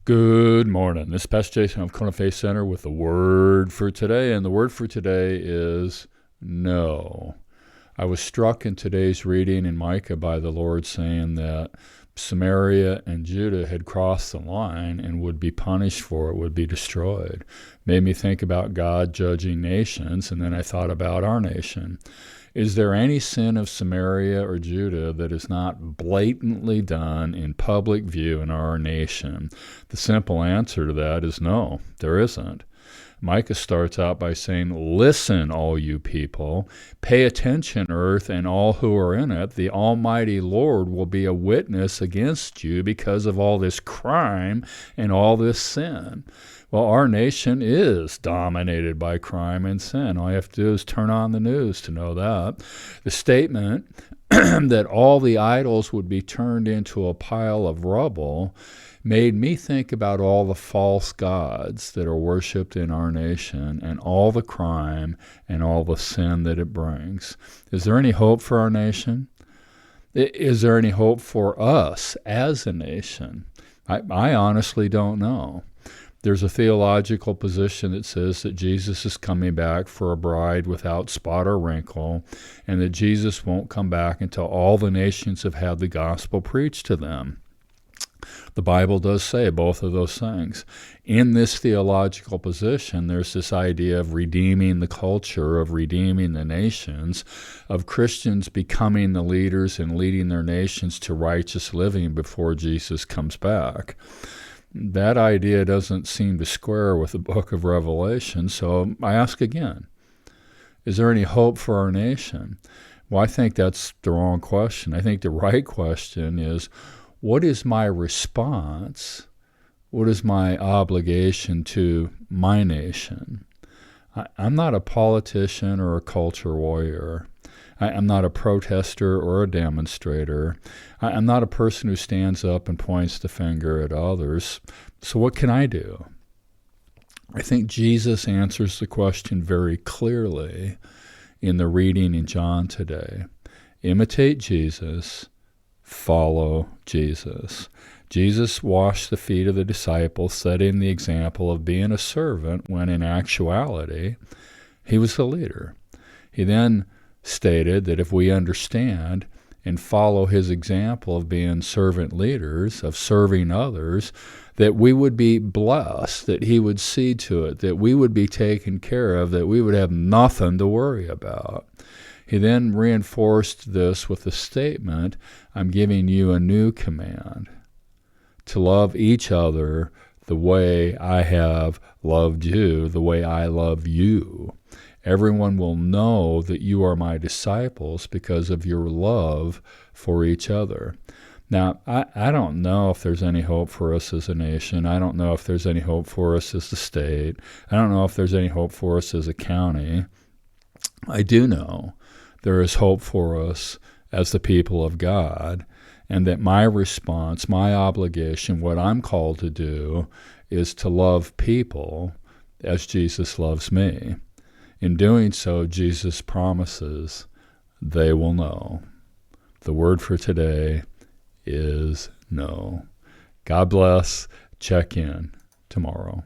Good morning. This is Pastor Jason of Kona Faith Center with the word for today, and the word for today is no. I was struck in today's reading in Micah by the Lord saying that Samaria and Judah had crossed the line and would be punished for it, would be destroyed. Made me think about God judging nations, and then I thought about our nation. Is there any sin of Samaria or Judah that is not blatantly done in public view in our nation? The simple answer to that is no, there isn't. Micah starts out by saying, "Listen, all you people, pay attention, earth, and all who are in it. The Almighty Lord will be a witness against you because of all this crime and all this sin." Well, our nation is dominated by crime and sin. All you have to do is turn on the news to know that. The statement that all the idols would be turned into a pile of rubble made me think about all the false gods that are worshipped in our nation and all the crime and all the sin that it brings. Is there any hope for our nation? Is there any hope for us as a nation? I honestly don't know. There's a theological position that says that Jesus is coming back for a bride without spot or wrinkle, and that Jesus won't come back until all the nations have had the gospel preached to them. The Bible does say both of those things. In this theological position, there's this idea of redeeming the culture, of redeeming the nations, of Christians becoming the leaders and leading their nations to righteous living before Jesus comes back. That idea doesn't seem to square with the book of Revelation, so I ask again, is there any hope for our nation? Well, I think that's the wrong question. I think the right question is, what is my response? What is my obligation to my nation? I'm not a politician or a culture warrior. I'm not a protester or a demonstrator. I'm not a person who stands up and points the finger at others. So what can I do? I think Jesus answers the question very clearly in the reading in John today. Imitate Jesus, follow Jesus. Jesus washed the feet of the disciples, setting the example of being a servant when in actuality he was the leader. He then stated that if we understand and follow his example of being servant leaders, of serving others, that we would be blessed, that he would see to it, that we would be taken care of, that we would have nothing to worry about. He then reinforced this with the statement, "I'm giving you a new command, to love each other the way I have loved you, the way I love you. Everyone will know that you are my disciples because of your love for each other." Now, I don't know if there's any hope for us as a nation. I don't know if there's any hope for us as a state. I don't know if there's any hope for us as a county. I do know there is hope for us as the people of God, and that my response, my obligation, what I'm called to do is to love people as Jesus loves me. In doing so, Jesus promises they will know. The word for today is no. God bless. Check in tomorrow.